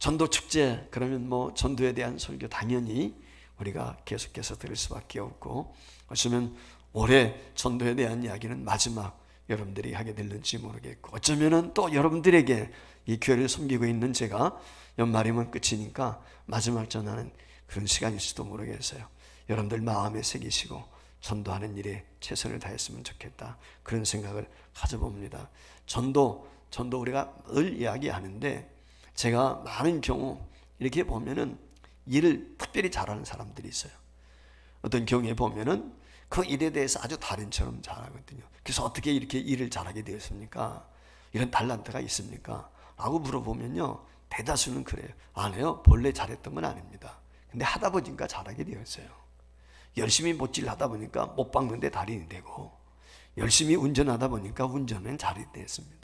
전도 축제 그러면 뭐 전도에 대한 설교 당연히 우리가 계속해서 들을 수밖에 없고, 어쩌면 올해 전도에 대한 이야기는 마지막 여러분들이 하게 될는지 모르겠고, 어쩌면은 또 여러분들에게 이 교회를 섬기고 있는 제가 연말이면 끝이니까 마지막 전하는 그런 시간일지도 모르겠어요. 여러분들 마음에 새기시고 전도하는 일에 최선을 다했으면 좋겠다, 그런 생각을 가져봅니다. 전도 우리가 늘 이야기하는데, 제가 많은 경우 이렇게 보면은 일을 특별히 잘하는 사람들이 있어요. 어떤 경우에 보면은 그 일에 대해서 아주 달인처럼 잘하거든요. 그래서 어떻게 이렇게 일을 잘하게 되었습니까? 이런 달란트가 있습니까? 라고 물어보면요, 대다수는 그래요. 아니요, 본래 잘했던 건 아닙니다. 근데 하다 보니까 잘하게 되었어요. 열심히 못질 하다 보니까 못 박는데 달인이 되고, 열심히 운전하다 보니까 운전은 잘이 됐습니다.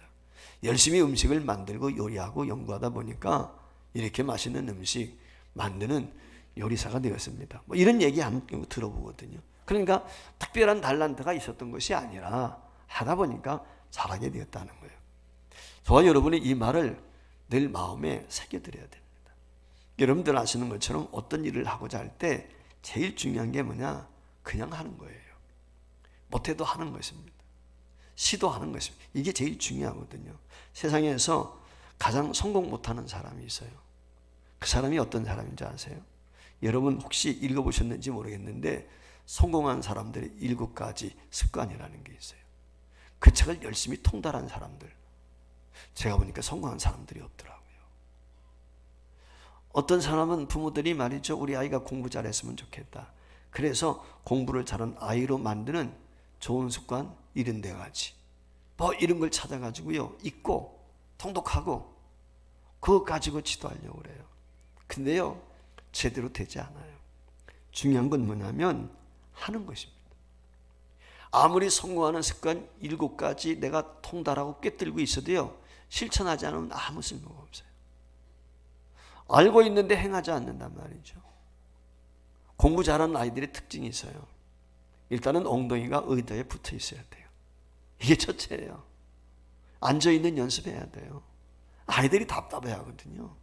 열심히 음식을 만들고 요리하고 연구하다 보니까 이렇게 맛있는 음식 만드는 요리사가 되었습니다. 뭐 이런 얘기 한번 들어보거든요. 그러니까 특별한 달란트가 있었던 것이 아니라 하다 보니까 잘하게 되었다는 거예요. 저와 여러분이 이 말을 늘 마음에 새겨드려야 됩니다. 여러분들 아시는 것처럼 어떤 일을 하고자 할 때 제일 중요한 게 뭐냐? 그냥 하는 거예요. 못해도 하는 것입니다. 시도하는 것입니다. 이게 제일 중요하거든요. 세상에서 가장 성공 못하는 사람이 있어요. 그 사람이 어떤 사람인지 아세요? 여러분 혹시 읽어보셨는지 모르겠는데, 성공한 사람들의 7가지 습관이라는 게 있어요. 그 책을 열심히 통달한 사람들, 제가 보니까 성공한 사람들이 없더라고요. 어떤 사람은 부모들이 말이죠, 우리 아이가 공부 잘했으면 좋겠다, 그래서 공부를 잘한 아이로 만드는 좋은 습관 74가지 뭐 이런 걸 찾아가지고요, 읽고 통독하고 그거 가지고 지도하려고 그래요. 근데요, 제대로 되지 않아요. 중요한 건 뭐냐면 하는 것입니다. 아무리 성공하는 습관 7가지 내가 통달하고 꿰뚫고 있어도요, 실천하지 않으면 아무 쓸모가 없어요. 알고 있는데 행하지 않는단 말이죠. 공부 잘하는 아이들의 특징이 있어요. 일단은 엉덩이가 의자에 붙어 있어야 돼요. 이게 첫째예요. 앉아있는 연습해야 돼요. 아이들이 답답해 하거든요.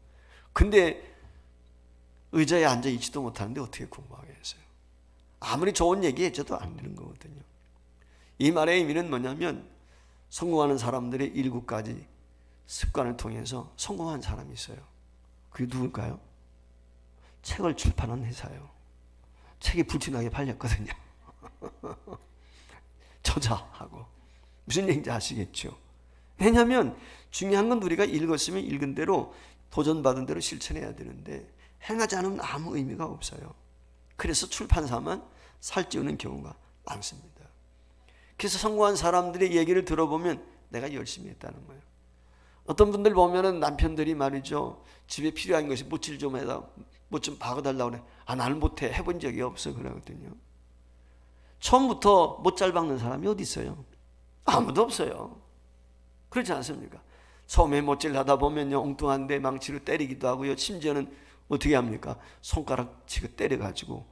근데 의자에 앉아있지도 못하는데 어떻게 공부하겠어요? 아무리 좋은 얘기 해줘도 안 되는 거거든요. 이 말의 의미는 뭐냐면, 성공하는 사람들의 7가지 습관을 통해서 성공한 사람이 있어요. 그게 누굴까요? 책을 출판한 회사요. 책이 불티나게 팔렸거든요. 저자하고. 무슨 얘기인지 아시겠죠? 왜냐하면 중요한 건 우리가 읽었으면 읽은 대로, 도전받은 대로 실천해야 되는데 행하지 않으면 아무 의미가 없어요. 그래서 출판사만 살찌우는 경우가 많습니다. 그래서 성공한 사람들의 얘기를 들어보면 내가 열심히 했다는 거예요. 어떤 분들 보면은 남편들이 말이죠, 집에 필요한 것이 못질 좀 해다, 뭐 좀 박아달라고 그래. 아, 나는 못해, 해본 적이 없어, 그러거든요. 처음부터 못 잘 박는 사람이 어디 있어요? 아무도 없어요. 그렇지 않습니까? 처음에 못질 하다 보면요, 엉뚱한데 망치로 때리기도 하고요, 심지어는 어떻게 합니까? 손가락 치고 때려가지고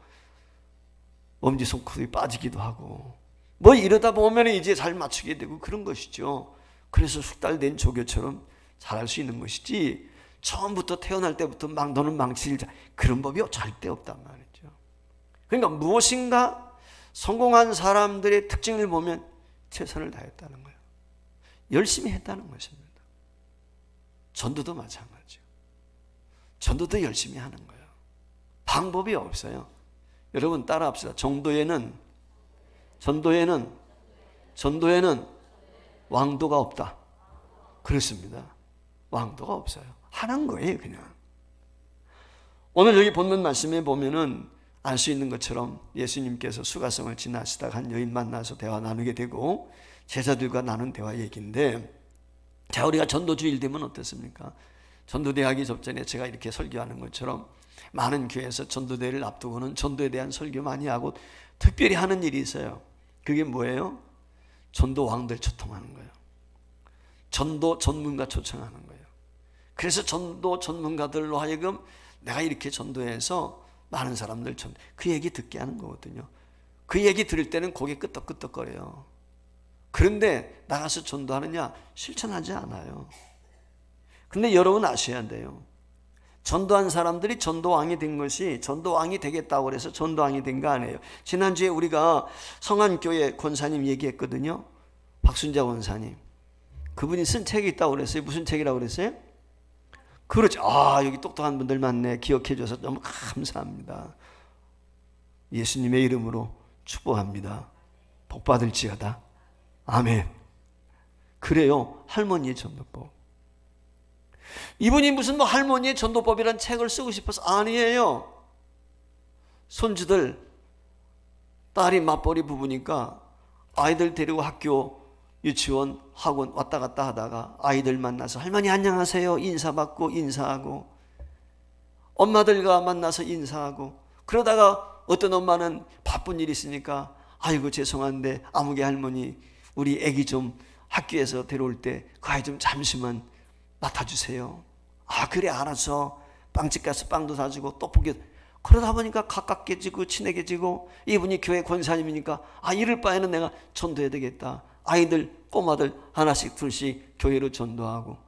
엄지손가락이 빠지기도 하고, 뭐 이러다 보면 이제 잘 맞추게 되고 그런 것이죠. 그래서 숙달된 조교처럼 잘할 수 있는 것이지, 처음부터 태어날 때부터 막 너는 망치를 그런 법이 절대 없단 말이죠. 그러니까 무엇인가 성공한 사람들의 특징을 보면 최선을 다했다는 거예요. 열심히 했다는 것입니다. 전도도 마찬가지예요. 전도도 열심히 하는 거예요. 방법이 없어요. 여러분 따라합시다. 전도에는 왕도가 없다. 그렇습니다. 왕도가 없어요. 하는 거예요, 그냥. 오늘 여기 본문 말씀에 보면은 알 수 있는 것처럼 예수님께서 수가성을 지나시다가 한 여인 만나서 대화 나누게 되고, 제자들과 나눈 대화 얘기인데, 자, 우리가 전도주일 되면 어떻습니까? 전도대하기 접전에 제가 이렇게 설교하는 것처럼 많은 교회에서 전도대회를 앞두고는 전도에 대한 설교 많이 하고 특별히 하는 일이 있어요. 그게 뭐예요? 전도 왕들 초청하는 거예요. 전도 전문가 초청하는 거예요. 그래서 전도 전문가들로 하여금 내가 이렇게 전도해서 많은 사람들 그 얘기 듣게 하는 거거든요. 그 얘기 들을 때는 고개 끄덕끄덕거려요. 그런데 나가서 전도하느냐? 실천하지 않아요. 근데 여러분 아셔야 돼요. 전도한 사람들이 전도왕이 된 것이 전도왕이 되겠다고 그래서 전도왕이 된 거 아니에요. 지난주에 우리가 성안교회 권사님 얘기했거든요. 박순자 권사님. 그분이 쓴 책이 있다고 그랬어요. 무슨 책이라고 그랬어요? 그렇죠. 여기 똑똑한 분들 많네. 기억해 줘서 너무 감사합니다. 예수님의 이름으로 축복합니다. 복 받을지어다. 아멘. 그래요. 할머니의 전도법. 이분이 무슨 할머니의 전도법이란 책을 쓰고 싶어서 아니에요. 손주들 딸이 맞벌이 부부니까 아이들 데리고 학교, 유치원, 학원 왔다 갔다 하다가 아이들 만나서 할머니 안녕하세요 인사받고 인사하고, 엄마들과 만나서 인사하고, 그러다가 어떤 엄마는 바쁜 일이 있으니까 아이고 죄송한데 아무개 할머니 우리 애기 좀 학교에서 데려올 때 그 아이 좀 잠시만 맡아주세요. 그래 알았어. 빵집 가서 빵도 사주고 떡볶이. 그러다 보니까 가깝게지고 친해지고, 이분이 교회 권사님이니까 이럴 바에는 내가 전도해야 되겠다. 아이들 꼬마들 하나씩 둘씩 교회로 전도하고,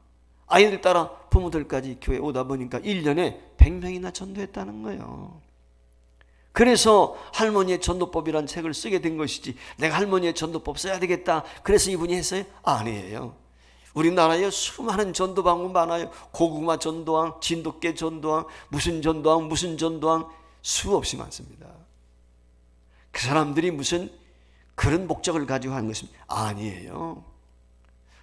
아이들 따라 부모들까지 교회 오다 보니까 1년에 100명이나 전도했다는 거예요. 그래서 할머니의 전도법이란 책을 쓰게 된 것이지, 내가 할머니의 전도법 써야 되겠다 그래서 이분이 했어요? 아니에요. 우리나라에 수많은 전도 방법 많아요. 고구마 전도왕, 진돗개 전도왕, 무슨 전도왕 수없이 많습니다. 그 사람들이 무슨 그런 목적을 가지고 하는 것입니다. 아니에요.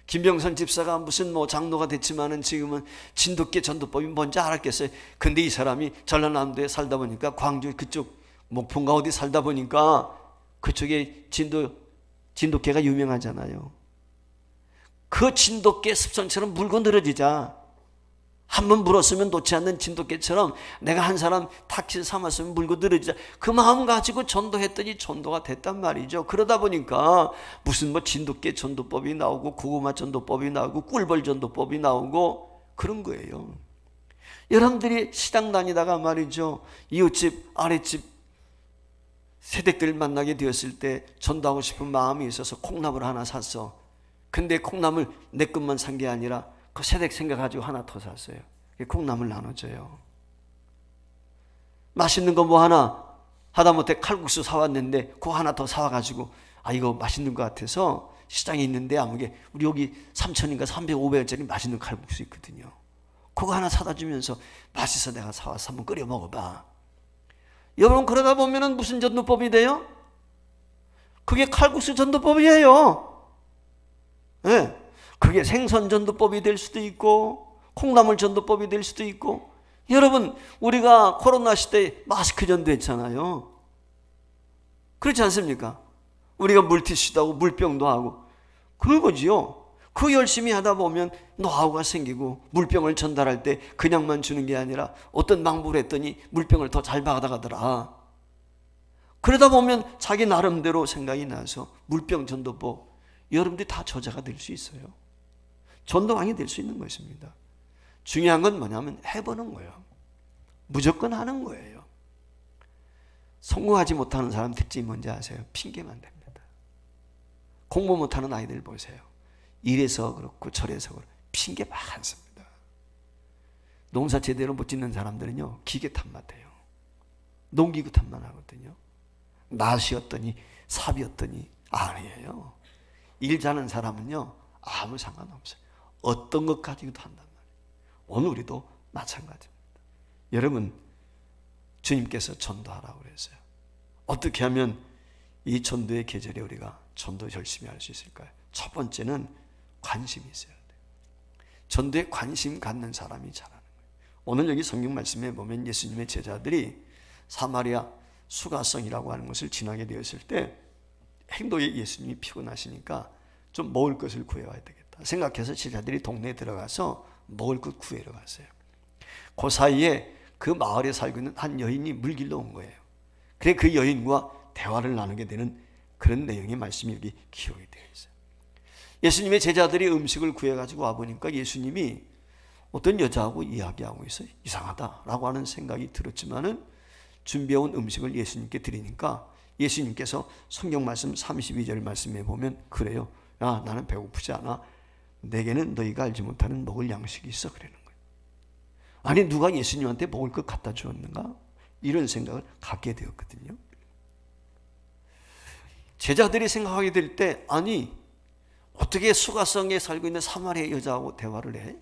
김병선 집사가 무슨 장로가 됐지만은 지금은 진돗개 전도법이 뭔지 알았겠어요. 근데 이 사람이 전라남도에 살다 보니까, 광주 그쪽 목포인가 어디 살다 보니까 그쪽에 진돗개가 유명하잖아요. 그 진돗개 습성처럼 물고 늘어지자, 한번 물었으면 놓지 않는 진돗개처럼 내가 한 사람 타키를 삼았으면 물고 늘어지자, 그 마음 가지고 전도했더니 전도가 됐단 말이죠. 그러다 보니까 무슨 진돗개 전도법이 나오고 고구마 전도법이 나오고 꿀벌 전도법이 나오고 그런 거예요. 여러분들이 시당 다니다가 말이죠, 이웃집 아랫집 세댁들 만나게 되었을 때 전도하고 싶은 마음이 있어서 콩나물 하나 샀어. 근데 콩나물 내 것만 산 게 아니라 그 세댁 생각가지고 하나 더 샀어요. 콩나물 나눠줘요. 맛있는 거 하나 하다못해 칼국수 사왔는데 그거 하나 더 사와가지고 이거 맛있는 것 같아서 시장에 있는데 아무게 우리 여기 3,000인가 300, 500원짜리 맛있는 칼국수 있거든요. 그거 하나 사다 주면서 맛있어 내가 사와서 한번 끓여 먹어봐. 여러분 그러다 보면은 무슨 전도법이 돼요? 그게 칼국수 전도법이에요. 네. 그게 생선 전도법이 될 수도 있고 콩나물 전도법이 될 수도 있고. 여러분 우리가 코로나 시대에 마스크 전도했잖아요. 그렇지 않습니까? 우리가 물티슈도 하고 물병도 하고 그거지요. 그 열심히 하다 보면 노하우가 생기고, 물병을 전달할 때 그냥만 주는 게 아니라 어떤 방법을 했더니 물병을 더 잘 받아가더라. 그러다 보면 자기 나름대로 생각이 나서 물병 전도법, 여러분들이 다 저자가 될 수 있어요. 전도왕이 될 수 있는 것입니다. 중요한 건 뭐냐면 해보는 거예요. 무조건 하는 거예요. 성공하지 못하는 사람 특징이 뭔지 아세요? 핑계만 댑니다. 공부 못하는 아이들 보세요. 이래서 그렇고 저래서 그렇고 핑계 많습니다. 농사 제대로 못 짓는 사람들은요 기계 탓만 해요. 농기구 탓만 하거든요. 낫이었더니 삽이었더니 아니에요. 일 잘하는 사람은요 아무 상관없어요. 어떤 것 가지고도 한단 말이에요. 오늘 우리도 마찬가지입니다. 여러분 주님께서 전도하라고 그랬어요. 어떻게 하면 이 전도의 계절에 우리가 전도 열심히 할 수 있을까요? 첫 번째는 관심이 있어야 돼요. 전도에 관심 갖는 사람이 잘하는 거예요. 오늘 여기 성경 말씀에 보면 예수님의 제자들이 사마리아 수가성이라고 하는 것을 지나게 되었을 때 행도에 예수님이 피곤하시니까 좀 먹을 것을 구해와야 되겠다 생각해서 제자들이 동네에 들어가서 먹을 것 구해러 갔어요. 그 사이에 그 마을에 살고 있는 한 여인이 물 길러 온 거예요. 그래 그 여인과 대화를 나누게 되는 그런 내용의 말씀이 여기 기록이 되어 있어요. 예수님의 제자들이 음식을 구해가지고 와보니까 예수님이 어떤 여자하고 이야기하고 있어요. 이상하다라고 하는 생각이 들었지만은 준비해온 음식을 예수님께 드리니까 예수님께서 성경 말씀 32절 말씀에 보면 그래요. 야 나는 배고프지 않아. 내게는 너희가 알지 못하는 먹을 양식이 있어 그러는 거예요. 아니 누가 예수님한테 먹을 것 갖다 주었는가? 이런 생각을 갖게 되었거든요. 제자들이 생각하게 될 때 아니 어떻게 수가성에 살고 있는 사마리아 여자하고 대화를 해?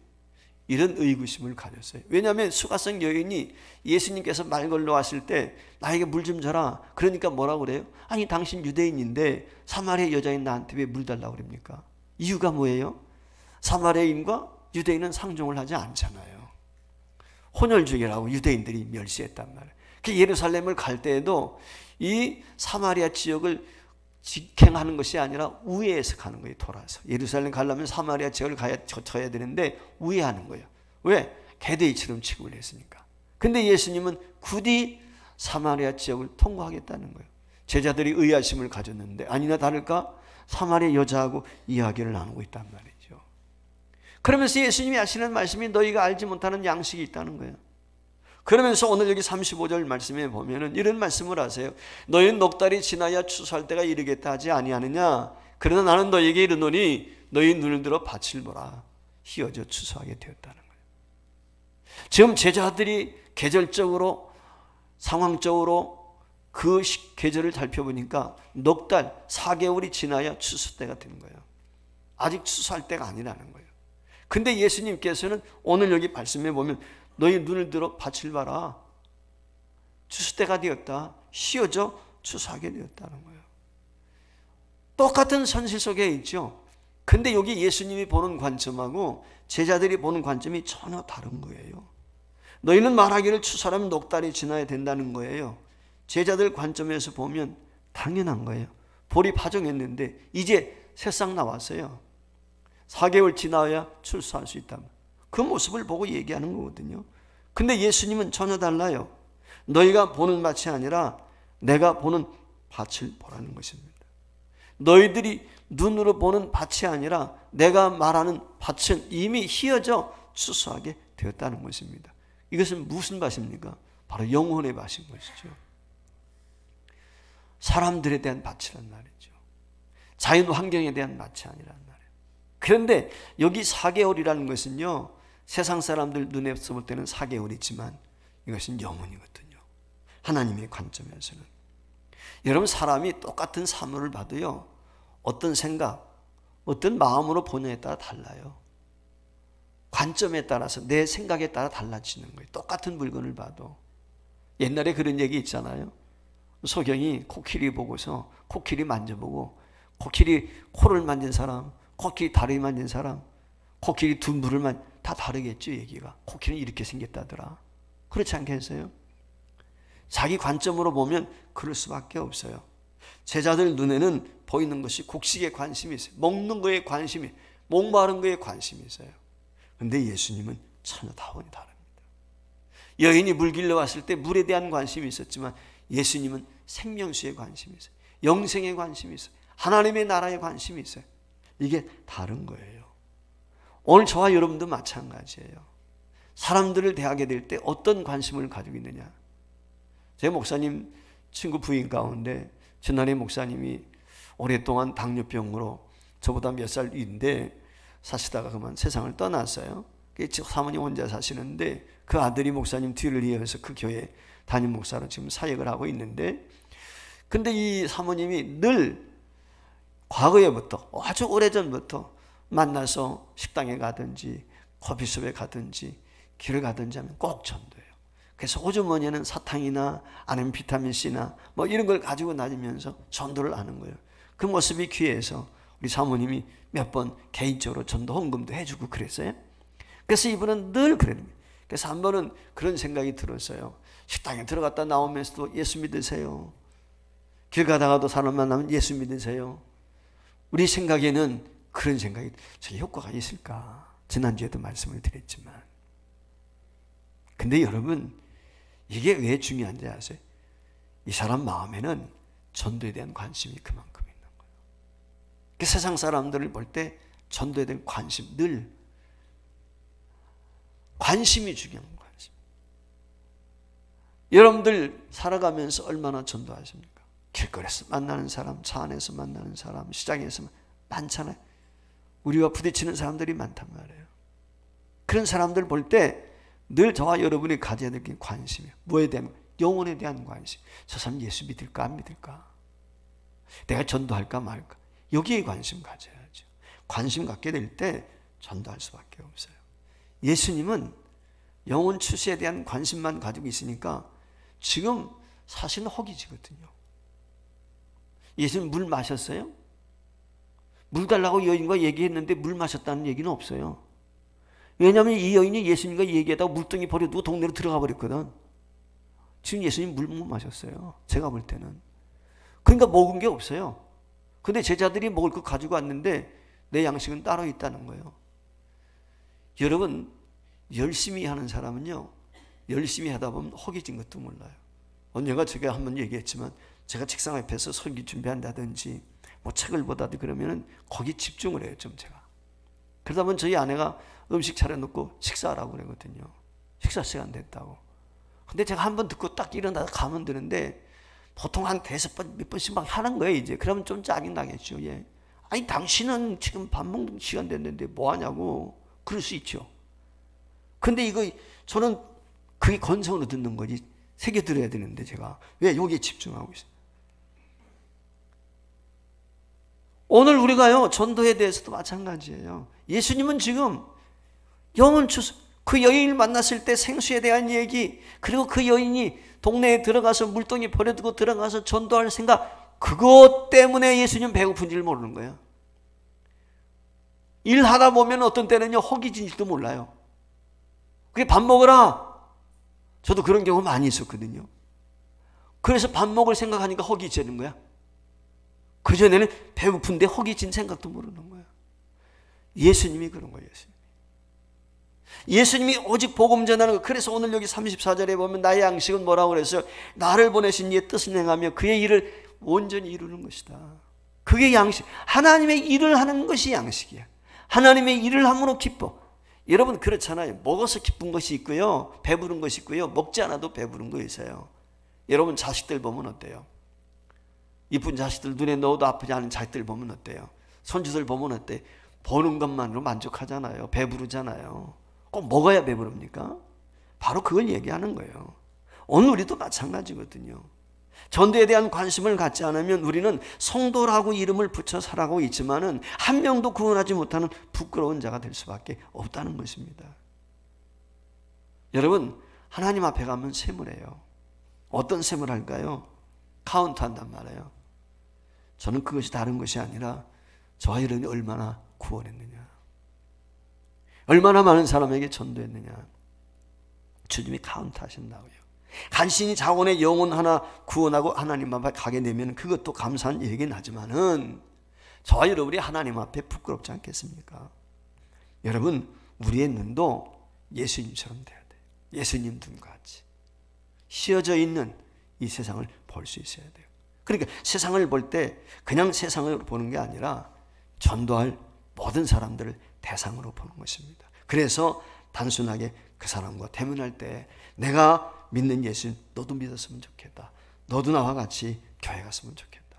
이런 의구심을 가졌어요. 왜냐하면 수가성 여인이 예수님께서 말 걸러 왔을 때 나에게 물 좀 줘라. 그러니까 뭐라고 그래요? 아니 당신 유대인인데 사마리아 여자인 나한테 왜 물 달라고 그럽니까? 이유가 뭐예요? 사마리아인과 유대인은 상종을 하지 않잖아요. 혼혈주의라고 유대인들이 멸시했단 말이에요. 예루살렘을 갈 때에도 이 사마리아 지역을 직행하는 것이 아니라 우회해서 가는 거예요. 돌아서 예루살렘 가려면 사마리아 지역을 거쳐야 되는데 우회하는 거예요. 왜? 개돼지처럼 취급을 했으니까. 근데 예수님은 굳이 사마리아 지역을 통과하겠다는 거예요. 제자들이 의아심을 가졌는데 아니나 다를까 사마리아 여자하고 이야기를 나누고 있단 말이죠. 그러면서 예수님이 하시는 말씀이 너희가 알지 못하는 양식이 있다는 거예요. 그러면서 오늘 여기 35절 말씀에 보면은 이런 말씀을 하세요. 너희는 넉 달이 지나야 추수할 때가 이르겠다 하지 아니하느냐. 그러나 나는 너희에게 이르노니 너희 눈을 들어 밭을 보라. 휘어져 추수하게 되었다는 거예요. 지금 제자들이 계절적으로 상황적으로 그 계절을 살펴보니까 넉 달 4개월이 지나야 추수 때가 되는 거예요. 아직 추수할 때가 아니라는 거예요. 근데 예수님께서는 오늘 여기 말씀해 보면 너희 눈을 들어 밭을 봐라. 추수 때가 되었다. 휘어져 추수하게 되었다는 거예요. 똑같은 현실 속에 있죠. 근데 여기 예수님이 보는 관점하고 제자들이 보는 관점이 전혀 다른 거예요. 너희는 말하기를 추수하려면 넉 달이 지나야 된다는 거예요. 제자들 관점에서 보면 당연한 거예요. 볼이 파종했는데 이제 새싹 나왔어요. 4개월 지나야 출수할 수 있다. 그 모습을 보고 얘기하는 거거든요. 근데 예수님은 전혀 달라요. 너희가 보는 밭이 아니라 내가 보는 밭을 보라는 것입니다. 너희들이 눈으로 보는 밭이 아니라 내가 말하는 밭은 이미 휘어져 추수하게 되었다는 것입니다. 이것은 무슨 밭입니까? 바로 영혼의 밭인 것이죠. 사람들에 대한 밭이란 말이죠. 자연 환경에 대한 밭이 아니란 말이에요. 그런데 여기 4개월이라는 것은요, 세상 사람들 눈에서 볼 때는 4개월이지만 이것은 영혼이거든요. 하나님의 관점에서는. 여러분, 사람이 똑같은 사물을 봐도요, 어떤 생각, 어떤 마음으로 보느냐에 따라 달라요. 관점에 따라서 내 생각에 따라 달라지는 거예요. 똑같은 물건을 봐도. 옛날에 그런 얘기 있잖아요. 소경이 코끼리 보고서 코끼리 만져보고 코끼리 코를 만진 사람, 코끼리 다리 만진 사람, 코끼리 둔부를 다 다르겠죠, 얘기가. 코끼리는 이렇게 생겼다더라. 그렇지 않겠어요? 자기 관점으로 보면 그럴 수밖에 없어요. 제자들 눈에는 보이는 것이 곡식에 관심이 있어요. 먹는 거에 관심이, 목마른 거에 관심이 있어요. 그런데 예수님은 전혀 타원이 다릅니다. 여인이 물 길러 왔을 때 물에 대한 관심이 있었지만 예수님은 생명수에 관심이 있어요. 영생에 관심이 있어요. 하나님의 나라에 관심이 있어요. 이게 다른 거예요. 오늘 저와 여러분도 마찬가지예요. 사람들을 대하게 될 때 어떤 관심을 가지고 있느냐. 제 목사님 친구 부인 가운데 전날에 목사님이 오랫동안 당뇨병으로 저보다 몇 살 위인데 사시다가 그만 세상을 떠났어요. 사모님 혼자 사시는데 그 아들이 목사님 뒤를 이어서 그 교회 담임 목사로 지금 사역을 하고 있는데, 근데 이 사모님이 늘 과거에부터 아주 오래전부터 만나서 식당에 가든지 커피숍에 가든지 길을 가든지 하면 꼭 전도해요. 그래서 호주머니에는 사탕이나 아니면 비타민C나 뭐 이런 걸 가지고 다니면서 전도를 하는 거예요. 그 모습이 귀해서 우리 사모님이 몇 번 개인적으로 전도 헌금도 해주고 그랬어요. 그래서 이분은 늘 그래요. 그래서 한 번은 그런 생각이 들었어요. 식당에 들어갔다 나오면서도 예수 믿으세요. 길 가다가도 사람 만나면 예수 믿으세요. 우리 생각에는 그런 생각이 저게 효과가 있을까? 지난주에도 말씀을 드렸지만. 근데 여러분, 이게 왜 중요한지 아세요? 이 사람 마음에는 전도에 대한 관심이 그만큼 있는 거예요. 그 세상 사람들을 볼 때 전도에 대한 관심, 늘 관심이 중요한 거예요. 관심. 여러분들 살아가면서 얼마나 전도하십니까? 길거리에서 만나는 사람, 차 안에서 만나는 사람, 시장에서 많잖아요. 우리와 부딪히는 사람들이 많단 말이에요. 그런 사람들 볼 때 늘 저와 여러분이 가져야 될 게 관심이에요. 뭐에 대한? 영혼에 대한 관심. 저 사람 예수 믿을까 안 믿을까? 내가 전도할까 말까? 여기에 관심 가져야죠. 관심 갖게 될 때 전도할 수밖에 없어요. 예수님은 영혼 출세에 대한 관심만 가지고 있으니까 지금 사실은 허기지거든요. 예수님 물 마셨어요? 물 달라고 여인과 얘기했는데 물 마셨다는 얘기는 없어요. 왜냐하면 이 여인이 예수님과 얘기하다가 물동이 버려두고 동네로 들어가 버렸거든. 지금 예수님 물 못 마셨어요. 제가 볼 때는. 그러니까 먹은 게 없어요. 근데 제자들이 먹을 거 가지고 왔는데 내 양식은 따로 있다는 거예요. 여러분, 열심히 하는 사람은요, 열심히 하다 보면 허기진 것도 몰라요. 언젠가 제가 한번 얘기했지만 제가 책상 앞에서 설교 준비한다든지 뭐 책을 보다든지 그러면은 거기 집중을 해요, 좀 제가. 그러다 보면 저희 아내가 음식 차려놓고 식사하라고 그러거든요. 식사 시간 됐다고. 근데 제가 한번 듣고 딱 일어나서 가면 되는데 보통 한 5번, 몇 번씩 막 하는 거예요, 이제. 그러면 좀 짜증 나겠죠, 예. 아니, 당신은 지금 밥 먹는 시간 됐는데 뭐 하냐고. 그럴 수 있죠. 근데 이거 저는 그게 건성으로 듣는 거지. 새겨 들어야 되는데 제가 왜 여기에 집중하고 있어요? 오늘 우리가요, 전도에 대해서도 마찬가지예요. 예수님은 지금 영혼 추수, 그 여인을 만났을 때 생수에 대한 얘기, 그리고 그 여인이 동네에 들어가서 물동이 버려두고 들어가서 전도할 생각, 그것 때문에 예수님 배고픈지를 모르는 거예요. 일하다 보면 어떤 때는요, 허기진지도 몰라요. 그게 밥 먹으라. 저도 그런 경우 많이 있었거든요. 그래서 밥 먹을 생각하니까 허기지는 거야. 그전에는 배고픈데 허기진 생각도 모르는 거야. 예수님이 그런 거예요. 예수님이 오직 복음 전하는 거. 그래서 오늘 여기 34절에 보면 나의 양식은 뭐라고 그랬어요? 나를 보내신 이의 뜻을 행하며 그의 일을 온전히 이루는 것이다. 그게 양식. 하나님의 일을 하는 것이 양식이야. 하나님의 일을 함으로 기뻐. 여러분 그렇잖아요. 먹어서 기쁜 것이 있고요, 배부른 것이 있고요, 먹지 않아도 배부른 거 있어요. 여러분 자식들 보면 어때요? 이쁜 자식들, 눈에 넣어도 아프지 않은 자식들 보면 어때요? 손주들 보면 어때? 보는 것만으로 만족하잖아요. 배부르잖아요. 꼭 먹어야 배부릅니까? 바로 그걸 얘기하는 거예요. 오늘 우리도 마찬가지거든요. 전도에 대한 관심을 갖지 않으면 우리는 성도라고 이름을 붙여 살아가고 있지만은 한 명도 구원하지 못하는 부끄러운 자가 될 수밖에 없다는 것입니다. 여러분, 하나님 앞에 가면 세물해요. 어떤 세물 할까요? 카운트 한단 말이에요. 저는 그것이 다른 것이 아니라 저와 여러분이 얼마나 구원했느냐, 얼마나 많은 사람에게 전도했느냐, 주님이 카운트 하신다고요. 간신히 자원의 영혼 하나 구원하고 하나님 앞에 가게 되면 그것도 감사한 얘기는 하지만은 저와 여러분이 하나님 앞에 부끄럽지 않겠습니까? 여러분, 우리의 눈도 예수님처럼 돼야 돼요. 예수님 눈과 같이 씌어져 있는 이 세상을 볼 수 있어야 돼요. 그러니까 세상을 볼 때 그냥 세상을 보는 게 아니라 전도할 모든 사람들을 대상으로 보는 것입니다. 그래서 단순하게 그 사람과 대면할 때 내가 믿는 예수 너도 믿었으면 좋겠다, 너도 나와 같이 교회 갔으면 좋겠다,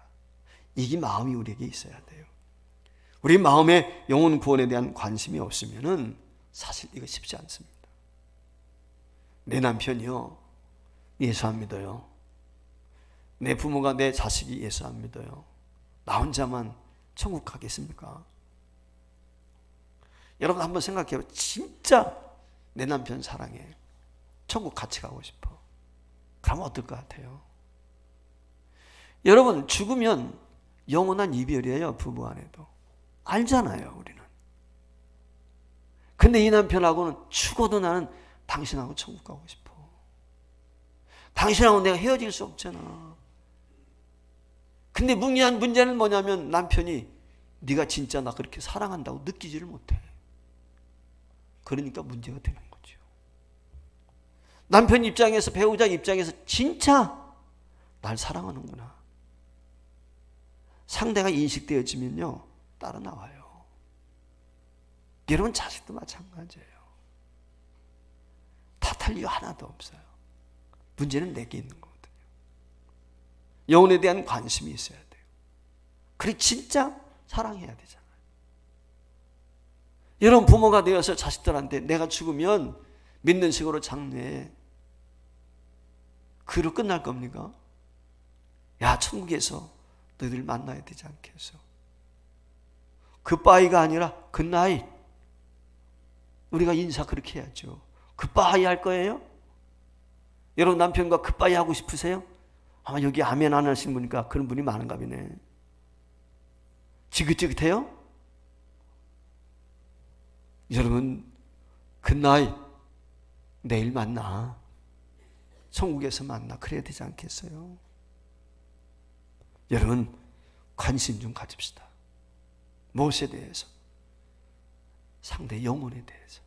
이게 마음이 우리에게 있어야 돼요. 우리 마음에 영혼 구원에 대한 관심이 없으면은 사실 이거 쉽지 않습니다. 내 남편이요 예수 안 믿어요. 내 부모가 내 자식이 예수 안 믿어요. 나 혼자만 천국 가겠습니까? 여러분 한번 생각해요. 진짜 내 남편 사랑해, 천국 같이 가고 싶어. 그러면 어떨 것 같아요? 여러분, 죽으면 영원한 이별이에요. 부부 안에도 알잖아요, 우리는. 근데 이 남편하고는 죽어도 나는 당신하고 천국 가고 싶어. 당신하고 내가 헤어질 수 없잖아. 근데 문제는 뭐냐면 남편이 네가 진짜 나 그렇게 사랑한다고 느끼지를 못해. 그러니까 문제가 되는 거죠. 남편 입장에서, 배우자 입장에서 진짜 날 사랑하는구나, 상대가 인식되어지면요 따라 나와요. 여러분 자식도 마찬가지예요. 탓할 이유 하나도 없어요. 문제는 내게 있는 거거든요. 영혼에 대한 관심이 있어야 돼요. 그래 진짜 사랑해야 되잖아요. 여러분 부모가 되어서 자식들한테 내가 죽으면 믿는 식으로 장래에 그로 끝날 겁니까? 야, 천국에서 너희들 만나야 되지 않겠어? 굿바이가 아니라 굿나잇. 우리가 인사 그렇게 해야죠. 굿바이 할 거예요? 여러분 남편과 굿바이 하고 싶으세요? 아마 여기 아멘 안 하시는 분이니까 그런 분이 많은가 보네. 지긋지긋해요? 여러분 굿나잇, 내일 만나, 천국에서 만나, 그래야 되지 않겠어요? 여러분 관심 좀 가집시다. 무엇에 대해서? 상대 영혼에 대해서.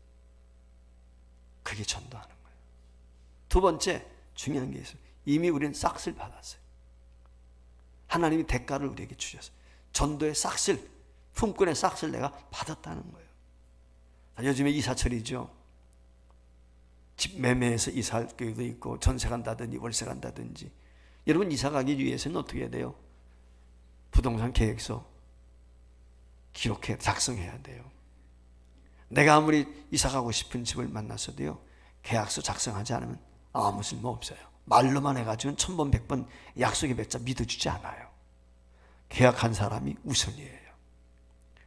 그게 전도하는 거예요. 두 번째 중요한 게 있어요. 이미 우리는 싹쓸 받았어요. 하나님이 대가를 우리에게 주셨어요. 전도의 싹쓸, 품꾼의 싹쓸 내가 받았다는 거예요. 요즘에 이사철이죠. 집 매매해서 이사할 경우도 있고, 전세 간다든지 월세 간다든지. 여러분 이사 가기 위해서는 어떻게 해야 돼요? 부동산 계획서 기록해 작성해야 돼요. 내가 아무리 이사 가고 싶은 집을 만났어도요, 계약서 작성하지 않으면 아무 쓸모 없어요. 말로만 해가지고는 1000번 100번 약속의 백자 믿어주지 않아요. 계약한 사람이 우선이에요.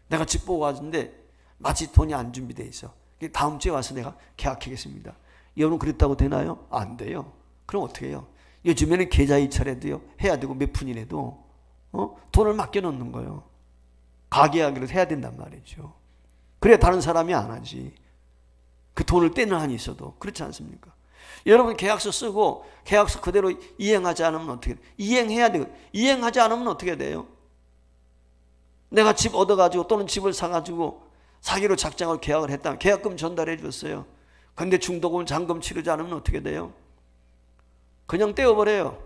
내가 집 보고 왔는데 마치 돈이 안 준비되어 있어. 다음 주에 와서 내가 계약하겠습니다. 여러분 그랬다고 되나요? 안 돼요. 그럼 어떻게 해요? 요즘에는 계좌이체라도요 해야 되고 몇 푼이라도 돈을 맡겨놓는 거예요. 가계약을 해야 된단 말이죠. 그래야 다른 사람이 안 하지. 그 돈을 떼는 한이 있어도. 그렇지 않습니까? 여러분 계약서 쓰고 계약서 그대로 이행하지 않으면 어떻게 돼요? 이행해야 돼요. 이행하지 않으면 어떻게 돼요? 내가 집 얻어가지고 또는 집을 사가지고 사기로 작정을 계약을 했다면 계약금 전달해 줬어요. 근데 중도금 잔금 치르지 않으면 어떻게 돼요? 그냥 떼어버려요.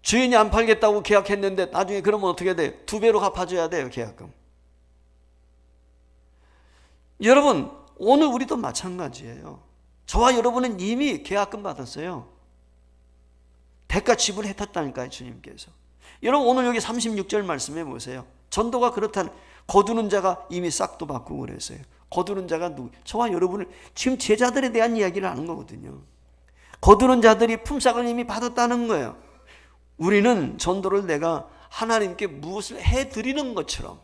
주인이 안 팔겠다고 계약했는데 나중에 그러면 어떻게 돼요? 2배로 갚아줘야 돼요, 계약금. 여러분 오늘 우리도 마찬가지예요. 저와 여러분은 이미 계약금 받았어요. 대가 지불했다니까요, 주님께서. 여러분 오늘 여기 36절 말씀해 보세요. 전도가 그렇다는, 거두는 자가 이미 싹도 바꾸고 그랬어요. 거두는 자가 누구? 저와 여러분을, 지금 제자들에 대한 이야기를 하는 거거든요. 거두는 자들이 품삯을 이미 받았다는 거예요. 우리는 전도를 내가 하나님께 무엇을 해드리는 것처럼,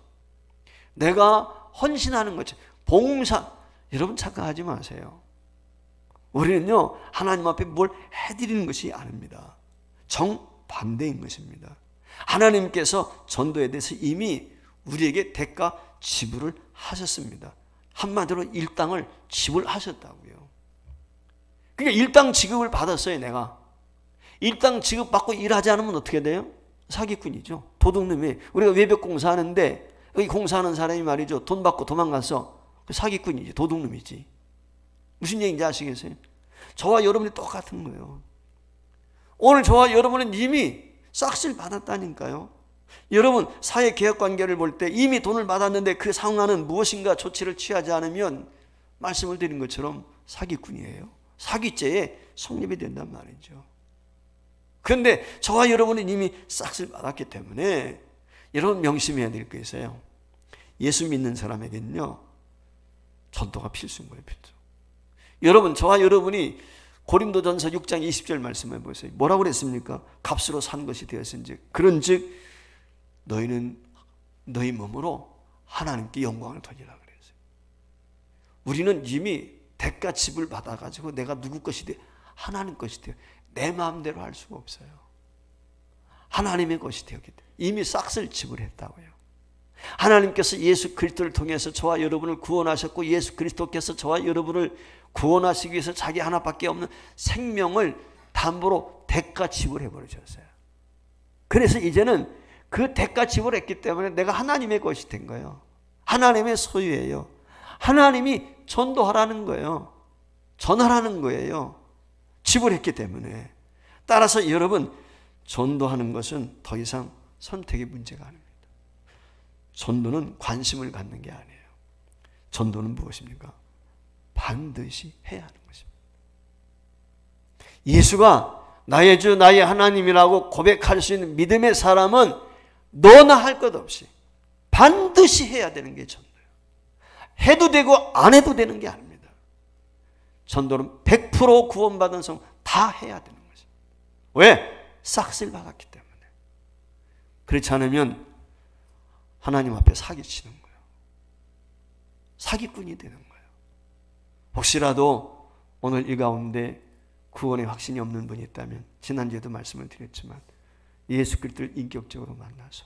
내가 헌신하는 것처럼, 봉사, 여러분 착각하지 마세요. 우리는요 하나님 앞에 뭘 해드리는 것이 아닙니다. 정반대인 것입니다. 하나님께서 전도에 대해서 이미 우리에게 대가 지불을 하셨습니다. 한마디로 일당을 지불하셨다고요. 그러니까 일당 지급을 받았어요. 내가 일당 지급받고 일하지 않으면 어떻게 돼요? 사기꾼이죠. 도둑놈이. 우리가 외벽 공사하는데 여기 공사하는 사람이 말이죠, 돈 받고 도망가서 사기꾼이지, 도둑놈이지. 무슨 얘기인지 아시겠어요? 저와 여러분이 똑같은 거예요. 오늘 저와 여러분은 이미 싹쓸 받았다니까요. 여러분 사회 개혁 관계를 볼 때 이미 돈을 받았는데 그 상환은 무엇인가 조치를 취하지 않으면 말씀을 드린 것처럼 사기꾼이에요. 사기죄에 성립이 된단 말이죠. 그런데 저와 여러분은 이미 싹쓸 받았기 때문에 여러분 명심해야 될 게 있어요. 예수 믿는 사람에게는요 전도가 필수인 거예요. 필수. 여러분 저와 여러분이 고린도전서 6장 20절 말씀해 보세요. 뭐라고 그랬습니까? 값으로 산 것이 되었은즉 그런즉 너희는 너희 몸으로 하나님께 영광을 돌리라 그랬어요. 우리는 이미 대가 지불 받아가지고 내가 누구 것이 돼? 하나님 것이 돼요. 내 마음대로 할 수가 없어요. 하나님의 것이 되었기 때문에 이미 싹쓸 지불했다고요. 하나님께서 예수 그리스도를 통해서 저와 여러분을 구원하셨고 예수 그리스도께서 저와 여러분을 구원하시기 위해서 자기 하나밖에 없는 생명을 담보로 대가 지불해 버리셨어요. 그래서 이제는 그 대가 지불했기 때문에 내가 하나님의 것이 된 거예요. 하나님의 소유예요. 하나님이 전도하라는 거예요. 전하라는 거예요. 지불했기 때문에. 따라서 여러분 전도하는 것은 더 이상 선택의 문제가 아닙니다. 전도는 관심을 갖는 게 아니에요. 전도는 무엇입니까? 반드시 해야 하는 것입니다. 예수가 나의 주 나의 하나님이라고 고백할 수 있는 믿음의 사람은 너나 할 것 없이 반드시 해야 되는 게 전도예요. 해도 되고 안 해도 되는 게 아닙니다. 전도는 100% 구원받은 성 다 해야 되는 거죠. 왜? 싹쓸 받았기 때문에. 그렇지 않으면 하나님 앞에 사기치는 거예요. 사기꾼이 되는 거예요. 혹시라도 오늘 이 가운데 구원의 확신이 없는 분이 있다면, 지난주에도 말씀을 드렸지만 예수 그리스도를 인격적으로 만나서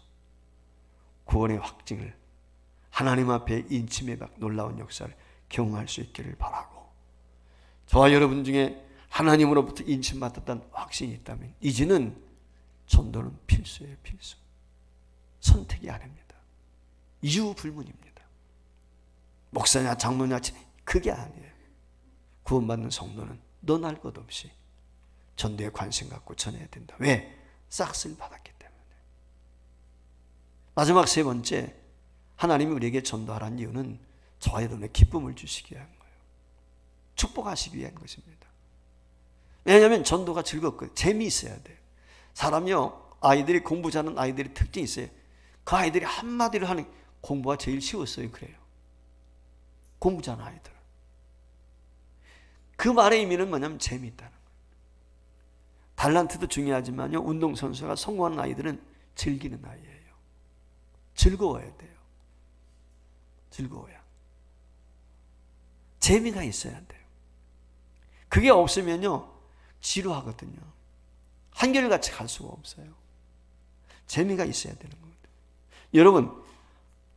구원의 확증을, 하나님 앞에 인침의 놀라운 역사를 경험할 수 있기를 바라고, 저와 여러분 중에 하나님으로부터 인침받았다는 확신이 있다면 이제는 전도는 필수예요. 필수. 선택이 아닙니다. 이유 불문입니다. 목사냐 장로냐 그게 아니에요. 구원받는 성도는 너날 것 없이 전도에 관심 갖고 전해야 된다. 왜? 싹쓸 받았기 때문에. 마지막 세 번째, 하나님이 우리에게 전도하라는 이유는 저와 여러분의 기쁨을 주시기 위한 거예요. 축복하시기 위한 것입니다. 왜냐하면 전도가 즐겁고 재미있어야 돼요. 사람이요, 아이들이 공부 잘하는 아이들의 특징이 있어요. 그 아이들이 한마디로 하는 공부가 제일 쉬웠어요. 그래요. 공부 잘하는 아이들. 그 말의 의미는 뭐냐면 재미있다는 거예요. 달란트도 중요하지만요, 운동선수가 성공하는 아이들은 즐기는 아이예요. 즐거워야 돼요. 즐거워야. 재미가 있어야 돼요. 그게 없으면요 지루하거든요. 한결같이 갈 수가 없어요. 재미가 있어야 되는 겁니다. 여러분,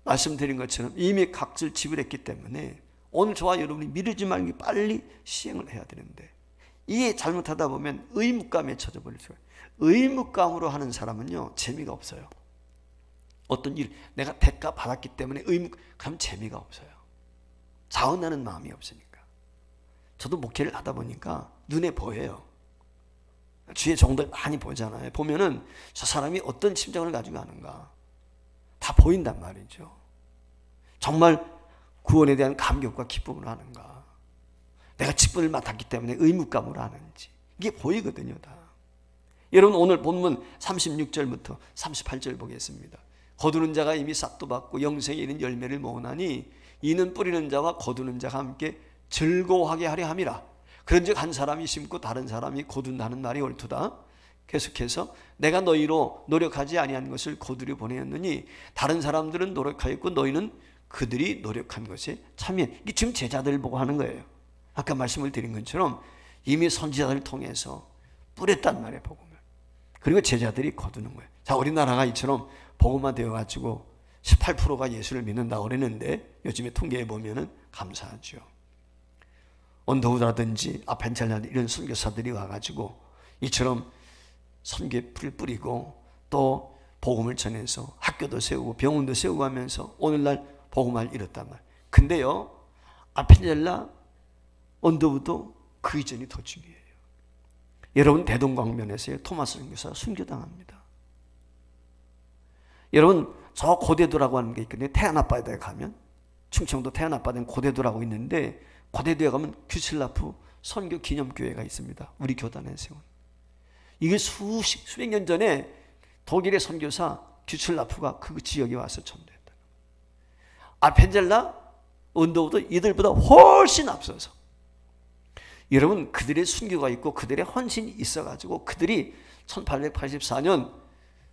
말씀드린 것처럼 이미 값을 지불했기 때문에 오늘 저와 여러분이 미루지 말고 빨리 시행을 해야 되는데, 이게 잘못하다 보면 의무감에 젖어버릴 수가 있어요. 의무감으로 하는 사람은요 재미가 없어요. 어떤 일, 내가 대가 받았기 때문에 그럼 재미가 없어요. 자원하는 마음이 없으니까. 저도 목회를 하다 보니까 눈에 보여요. 주위에 종들 많이 보잖아요. 보면은 저 사람이 어떤 심정을 가지고 하는가 다 보인단 말이죠. 정말 구원에 대한 감격과 기쁨을 하는가, 내가 직분을 맡았기 때문에 의무감으로 하는지, 이게 보이거든요 다. 여러분, 오늘 본문 36절부터 38절 보겠습니다. 거두는 자가 이미 싹도 받고 영생에 이른 열매를 모으나니 이는 뿌리는 자와 거두는 자가 함께 즐거워하게 하려 함이라. 그런즉 한 사람이 심고 다른 사람이 거둔다는 말이 옳도다. 계속해서 내가 너희로 노력하지 아니한 것을 거두려 보내었느니 다른 사람들은 노력하였고 너희는 그들이 노력한 것에 참여. 이게 지금 제자들을 보고 하는 거예요. 아까 말씀을 드린 것처럼 이미 선지자들을 통해서 뿌렸단 말이에요, 복음을. 그리고 제자들이 거두는 거예요. 자, 우리나라가 이처럼 복음화 되어가지고 18%가 예수를 믿는다고 그랬는데 요즘에 통계에 보면은 감사하죠. 언더우드라든지 아펜첼라든지 이런 선교사들이 와가지고 이처럼 선교에 풀 뿌리고 또 복음을 전해서 학교도 세우고 병원도 세우고 하면서 오늘날 복음화를 이뤘단 말이에요. 근데요, 아펜첼라, 언더우드 그 이전이 더 중요해요. 여러분, 대동강변에서요 토마스 선교사가 순교당합니다. 여러분, 저 고대도라고 하는 게 있거든요. 태안앞바다에 가면, 충청도 태안앞바다에 고대도라고 있는데 고대도에 가면 규슬라프 선교 기념교회가 있습니다. 우리 교단에 세운. 이게 수백 년 전에 독일의 선교사 규슬라프가 그 지역에 와서 전도했다. 아펜젤라, 언더우드 이들보다 훨씬 앞서서, 여러분, 그들의 순교가 있고 그들의 헌신이 있어가지고 그들이 1884년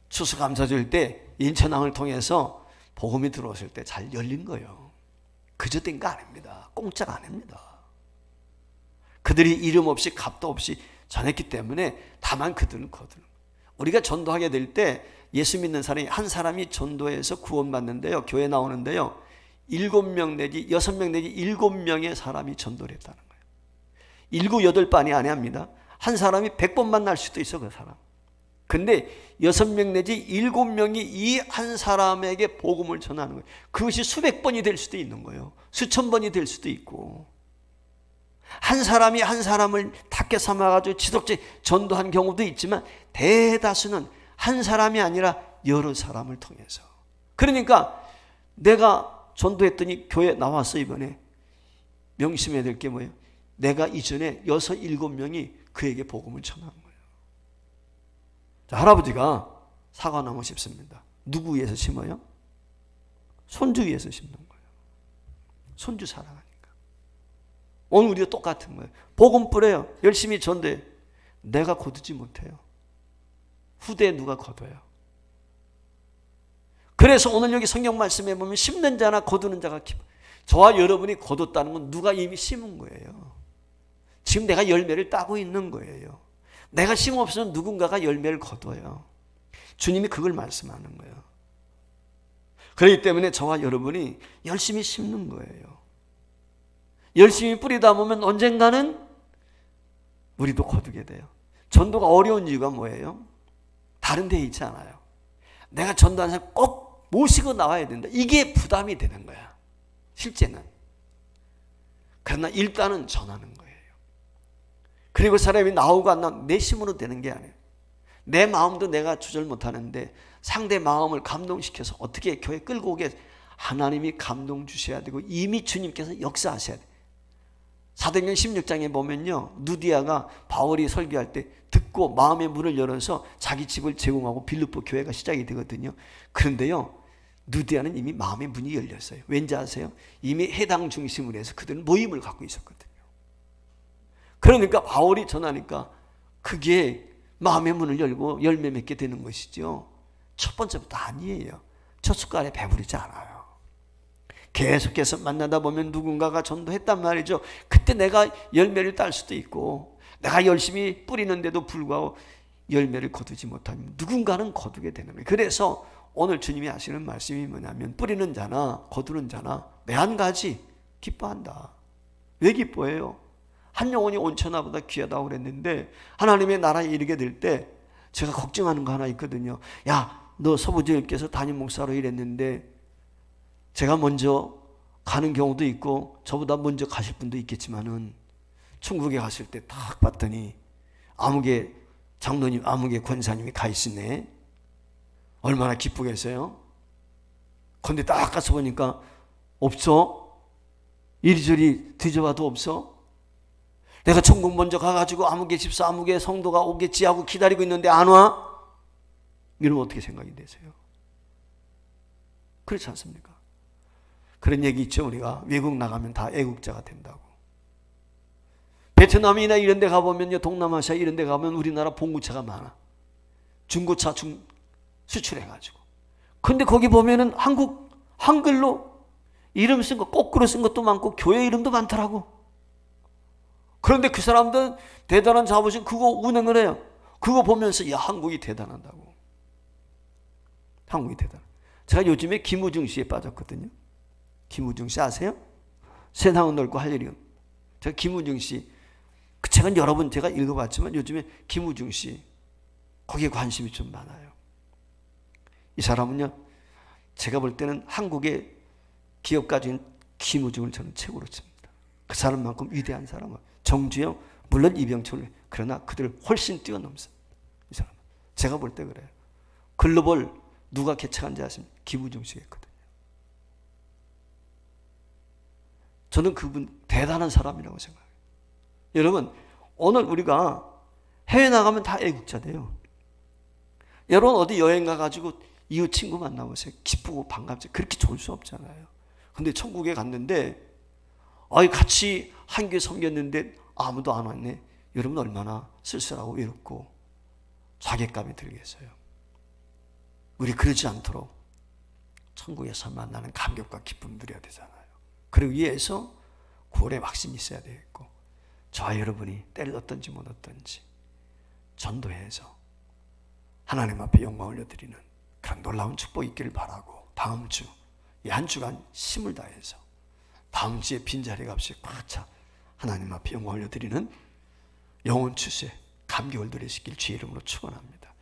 추수감사절 때 인천항을 통해서 복음이 들어왔을 때 잘 열린 거예요. 그저 된 거 아닙니다. 공짜가 아닙니다. 그들이 이름 없이 값도 없이 전했기 때문에 다만 그들은 거두는. 우리가 전도하게 될 때 예수 믿는 사람이 한 사람이 전도해서 구원받는데요, 교회 나오는데요, 7명 내지 6명 내지 7명의 사람이 전도를 했다는 거예요. 7, 8번이 아니합니다. 한 사람이 100번 만날 수도 있어, 그 사람. 근데 6명 내지 7명이 이 한 사람에게 복음을 전하는 거예요. 그것이 수백 번이 될 수도 있는 거예요. 수천 번이 될 수도 있고, 한 사람이 한 사람을 탁게 삼아가지고 지속적으로 전도한 경우도 있지만 대다수는 한 사람이 아니라 여러 사람을 통해서. 그러니까 내가 전도했더니 교회 나왔어. 이번에 명심해야 될 게 뭐예요? 내가 이전에 6, 7명이 그에게 복음을 전한 거예요. 자, 할아버지가 사과나무 심습니다. 누구 위해서 심어요? 손주 위해서 심는 거예요. 손주 사랑하니까. 오늘 우리도 똑같은 거예요. 복음 뿌려요. 열심히 전도해. 내가 거두지 못해요. 후대에 누가 거둬요. 그래서 오늘 여기 성경 말씀에 보면 심는 자나 거두는 자가 저와 여러분이 거뒀다는 건 누가 이미 심은 거예요. 지금 내가 열매를 따고 있는 거예요. 내가 심 없으면 누군가가 열매를 거둬요. 주님이 그걸 말씀하는 거예요. 그렇기 때문에 저와 여러분이 열심히 심는 거예요. 열심히 뿌리다 보면 언젠가는 우리도 거두게 돼요. 전도가 어려운 이유가 뭐예요? 다른 데 있지 않아요. 내가 전도하는 사람 꼭 모시고 나와야 된다. 이게 부담이 되는 거야. 실제는. 그러나 일단은 전하는 거예요. 그리고 사람이 나오고 안 나오고 내 힘으로 되는 게 아니에요. 내 마음도 내가 조절 못하는데 상대 마음을 감동시켜서 어떻게 교회 끌고 오게 하나님이 감동 주셔야 되고 이미 주님께서 역사하셔야 돼요. 사도행전 16장에 보면요, 누디아가 바울이 설교할 때 듣고 마음의 문을 열어서 자기 집을 제공하고 빌립보 교회가 시작이 되거든요. 그런데요, 누디아는 이미 마음의 문이 열렸어요. 왠지 아세요? 이미 해당 중심으로 해서 그들은 모임을 갖고 있었거든요. 그러니까 바울이 전하니까 그게 마음의 문을 열고 열매 맺게 되는 것이죠. 첫 번째부터 아니에요. 첫 숟갈에 배부르지 않아요. 계속해서 만나다 보면 누군가가 전도했단 말이죠. 그때 내가 열매를 딸 수도 있고 내가 열심히 뿌리는데도 불구하고 열매를 거두지 못하면 누군가는 거두게 되는 거예요. 그래서 오늘 주님이 하시는 말씀이 뭐냐면 뿌리는 자나 거두는 자나 매 한 가지 기뻐한다. 왜 기뻐해요? 한 영혼이 온천하보다 귀하다고 그랬는데 하나님의 나라에 이르게 될 때 제가 걱정하는 거 하나 있거든요. 야, 너 서부지역께서 담임 목사로 일했는데 제가 먼저 가는 경우도 있고 저보다 먼저 가실 분도 있겠지만은 천국에 갔을 때 딱 봤더니 아무개 장로님, 아무개 권사님이 가 있으네. 얼마나 기쁘겠어요? 근데 딱 가서 보니까 없어. 이리저리 뒤져봐도 없어. 내가 천국 먼저 가가지고 아무개 집사, 아무개 성도가 오겠지 하고 기다리고 있는데 안 와? 이러면 어떻게 생각이 되세요? 그렇지 않습니까? 그런 얘기 있죠. 우리가 외국 나가면 다 애국자가 된다고. 베트남이나 이런 데 가보면요, 동남아시아 이런 데 가면 우리나라 봉구차가 많아. 중고차 수출해가지고. 근데 거기 보면은 한글로 이름 쓴 거, 거꾸로 쓴 것도 많고 교회 이름도 많더라고. 그런데 그 사람들은 대단한 자부심 그거 운행을 해요. 그거 보면서 야, 한국이 대단하다고. 한국이 대단해. 제가 요즘에 김우중 씨에 빠졌거든요. 김우중 씨 아세요? 세상은 넓고 할 일이. 제가 김우중 씨, 그 책은 여러 번 제가 읽어봤지만 요즘에 김우중 씨 거기에 관심이 좀 많아요. 이 사람은요, 제가 볼 때는 한국의 기업 가진 김우중을 저는 최고로 칩니다. 그 사람만큼 위대한 사람은 정주영, 물론 이병철, 그러나 그들을 훨씬 뛰어넘습니다. 이 사람은 제가 볼 때 그래요. 글로벌 누가 개척한지 아십니까? 김우중 씨가 있거든요. 저는 그분 대단한 사람이라고 생각해요. 여러분, 오늘 우리가 해외 나가면 다 애국자 돼요. 여러분 어디 여행 가가지고 이웃 친구 만나보세요. 기쁘고 반갑죠. 그렇게 좋을 수 없잖아요. 근데 천국에 갔는데 같이 한 교회 섬겼는데 아무도 안 왔네. 여러분 얼마나 쓸쓸하고 외롭고 자괴감이 들겠어요. 우리 그러지 않도록 천국에서 만나는 감격과 기쁨 누려야 되잖아요. 그러기 위해서 구원의 확신이 있어야 되겠고 저와 여러분이 때를 얻든지 못 얻든지 전도해서 하나님 앞에 영광 올려드리는 그런 놀라운 축복이 있기를 바라고 다음 주 이 한 주간 힘을 다해서 다음 주에 빈자리가 없이 꽉 차 하나님 앞에 영광 올려드리는 영혼 추수에 감격을 누리시길 주의 이름으로 축원합니다.